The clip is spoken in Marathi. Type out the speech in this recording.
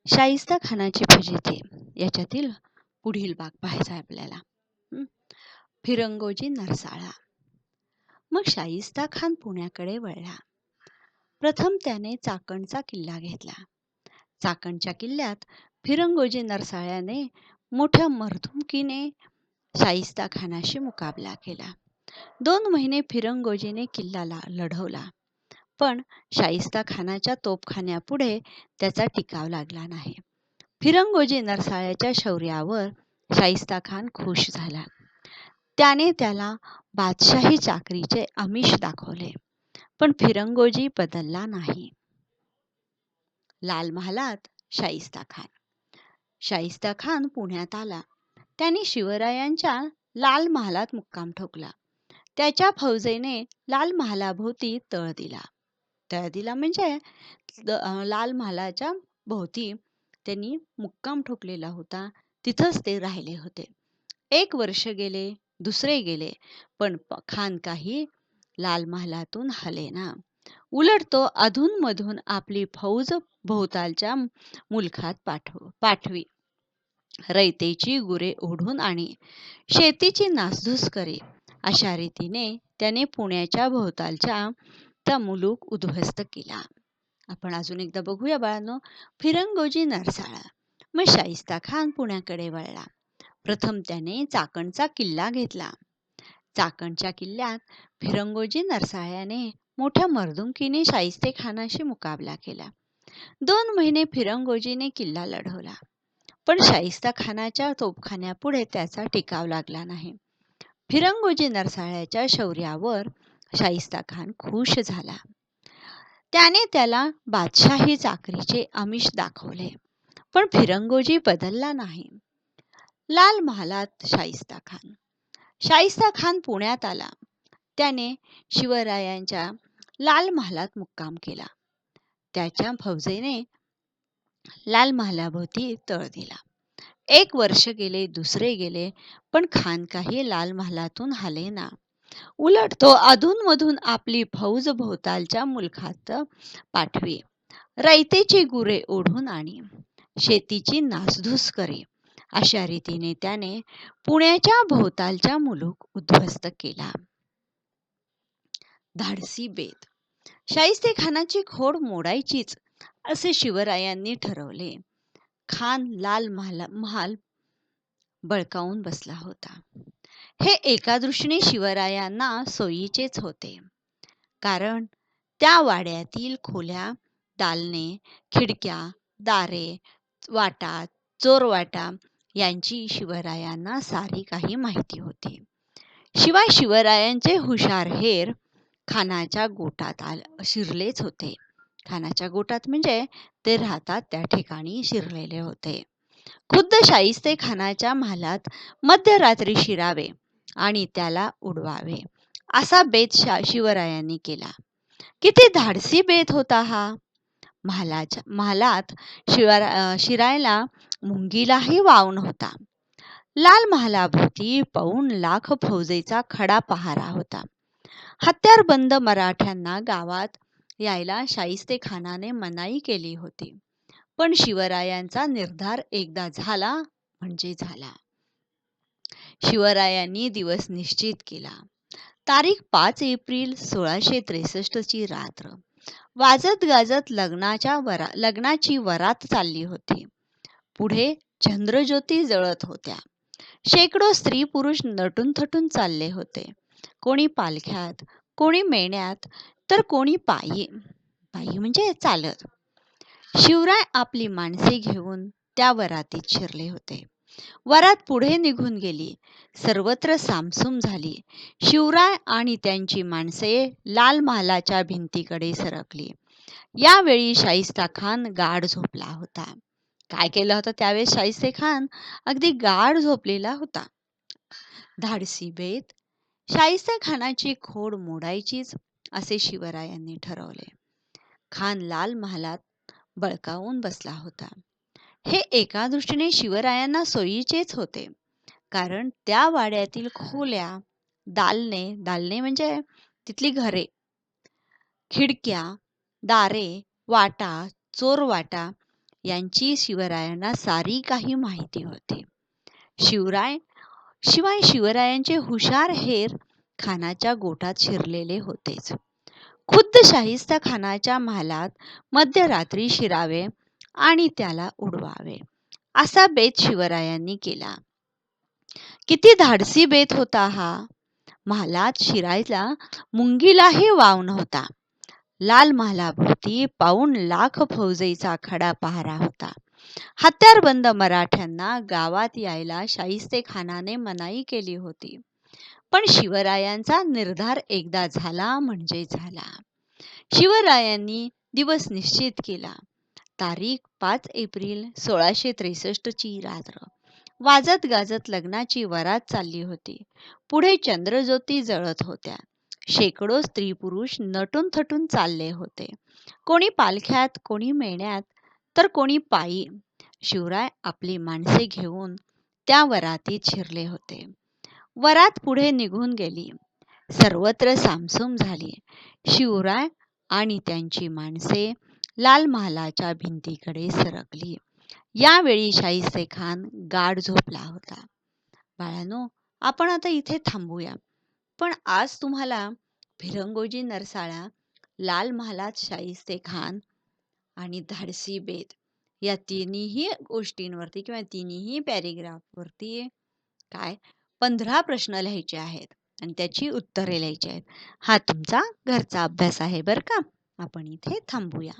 शाहिस्ता खानाची फजिती याच्यातील पुढील भाग पाहायचा आहे आपल्याला. फिरंगोजी नरसाळा. मग शाहिस्ता खान पुण्याकडे वळला. प्रथम त्याने चाकणचा किल्ला घेतला. चाकणच्या किल्ल्यात फिरंगोजी नरसाळ्याने मोठ्या मर्दुमकीने शाहिस्ता खानाशी मुकाबला केला. 2 महिने फिरंगोजीने किल्ला लढवला, पण शाहिस्ता खानाच्या तोफखान्यापुढे त्याचा टिकाव लागला नाही. फिरंगोजी नरसाळ्याच्या शौर्यावर शाहिस्ता खान खुश झाला. त्याने त्याला बादशाही चाकरीचे आमिष दाखवले, पण फिरंगोजी बदलला नाही. लाल महालात शाहिस्ता खान. शाहिस्ता खान पुण्यात आला. त्याने शिवरायांच्या लाल महालात मुक्काम ठोकला. त्याच्या फौजेने लाल महालाभोवती तळ दिला. तळ दिला म्हणजे लाल महालाच्या भोवती त्यांनी मुक्काम ठोकलेला होता. तिथंच ते राहिले होते. 1 वर्ष गेले, दुसरे गेले, पण खान काही लाल महालातून हलेना. उलट तो अधूनमधून आपली फौज भोवतालच्या मुलखात पाठवी. रयतेची गुरे ओढून आणि शेतीची नासधूस करे. अशा रीतीने त्याने पुण्याच्या भोवतालचा मुलूक उद्ध्वस्त केला. आपण अजून एकदा बघूया बाळांनो. फिरंगोजी नरसाळा. मग शाहिस्ता खान पुण्याकडे वळला. प्रथम त्याने चाकणचा किल्ला घेतला. चाकणच्या किल्ल्यात फिरंगोजी नरसाळ्याने मोठ्या मर्दुमकीने शाहिस्ते खानाशी मुकाबला केला. 2 महिने फिरंगोजीने किल्ला लढवला, पण शाहिस्ता खानाच्या तोफखान्यापुढे त्याचा टिकाव लागला नाही. फिरंगोजी नरसाळ्याच्या शौर्यावर शाहिस्ता खान खुश झाला. त्याने त्याला बादशाही चाकरीचे आमिष दाखवले, पण फिरंगोजी बदलला नाही. लाल महालात शाहिस्ता खान. शाहिस्ता खान पुण्यात आला. त्याने शिवरायांच्या लाल महालात मुक्काम केला. त्याच्या फौजेने लाल महालाभोवती तळ दिला. 1 वर्ष गेले, दुसरे गेले, पण खान काही लाल महालातून हलेना. उलट तो अधूनमधून आपली फौज भोवतालच्या मुलखात पाठवी. रयतेची गुरे ओढून आणि शेतीची नासधूस करे. अशा रीतीने त्याने पुण्याच्या भोवतालचा मुलूक उद्ध्वस्त केला. धाडसी बेत. शाहिस्ते खानाची खोड मोडायचीच असे शिवरायांनी ठरवले. खान लाल महाल बळकावून बसला होता. हे एका दृष्टीने शिवरायांना सोयीचेच होते, कारण त्या वाड्यातील खोल्या, दालने, खिडक्या, दारे, वाटा, चोरवाटा यांची शिवरायांना सारी काही माहिती होती. शिवाय शिवरायांचे हुशार हेर खानाच्या गोटात शिरलेच होते. खानाच्या गोटात म्हणजे ते राहतात त्या ठिकाणी शिरलेले होते. खुद्द शाहिस्ते खानाच्या महालात मध्यरात्री शिरावे आणि त्याला उडवावे असा बेत शिवरायांनी केला. किती धाडसी बेत होता हा. महालात शिरायला मुंगीलाही वाव नव्हता. लाल महालाभोवती 1.25 लाख फौजेचा खडा पहारा होता. हत्यारबंद मराठ्यांना गावात यायला शाहिस्ते खानाने मनाई केली होती, पण शिवरायांचा निर्धार एकदा झाला म्हणजे झाला. शिवरायांनी दिवस निश्चित केला. तारीख 5 एप्रिल 1663 ची रात्र. वाजत गाजत लग्नाची वरात चालली होती. पुढे चंद्रज्योती जळत होत्या. शेकडो स्त्री पुरुष नटून थटून चालले होते. कोणी पालख्यात, कोणी मेण्यात, तर कोणी पायी. पायी म्हणजे चालत. शिवराय आपली माणसे घेऊन त्या वरातीत शिरले होते. वरात पुढे निघून गेली. सर्वत्र सामसूम झाली. शिवराय आणि त्यांची माणसे लाल महालाच्या भिंतीकडे सरकली. यावेळी शाहिस्ता खान गाढ झोपला होता. काय केलं होतं त्यावेळेस शाहिस्ते खान? अगदी गाढ झोपलेला होता. धाडसी बेत. शाहिस्ते खानाची खोड मोडायचीच असे शिवरायांनी ठरवले. खान लाल महालात बळकावून बसला होता. हे एका दृष्टीने शिवरायांना सोयीचेच होते, कारण त्या वाड्यातील खोल्या, दालने म्हणजे तिथली घरे, खिडक्या, दारे, वाटा, चोरवाटा यांची शिवरायांना सारी काही माहिती होती. शिवाय शिवरायांचे हुशार हेर खानाच्या गोटात शिरलेले होतेच. खुद्द शाहिस्ता खानाच्या महालात मध्यरात्री शिरावे आणि त्याला उडवावे असा बेत शिवरायांनी केला. किती धाडसी बेत होता हा! महालात शिरायला मुंगीलाही वाव नव्हता. लाल महालाभोवती पाऊण लाख फौजेचा खडा पहारा होता. हत्यारबंद मराठ्यांना गावात यायला शाहिस्तेखानाने मनाई केली होती. पण शिवरायांचा निर्धार एकदा झाला म्हणजे झाला. शिवरायांनी दिवस निश्चित केला. तारीख 5 एप्रिल 1663 ची रात्र. वाजत गाजत लग्नाची वरात चालली होती. पुढे चंद्रज्योती जळत होत्या. शेकडो स्त्री पुरुष नटून थटून चालले होते. कोणी पालख्यात, कोणी मेण्यात, तर कोणी पायी. शिवराय आपली माणसे घेऊन त्या वरातीत शिरले होते. वरात पुढे निघून गेली. सर्वत्र सामसूम झाली. शिवराय आणि त्यांची माणसे लाल महालाच्या भिंतीकडे सरकली. यावेळी शाहिस्तेखान गाढ झोपला होता. बाळांनो, आपण आता इथे थांबूया. पण आज तुम्हाला फिरंगोजी नरसाळा, लाल महालात शाहिस्तेखान आणि धाडसी बेत या तिन्ही गोष्टींवरती किंवा तिन्ही पॅरेग्राफवरती काय 15 प्रश्न लिहायचे आहेत आणि त्याची उत्तरे लिहायची आहेत. हा तुमचा घरचा अभ्यास आहे बरं का. आपण इथे थांबूया.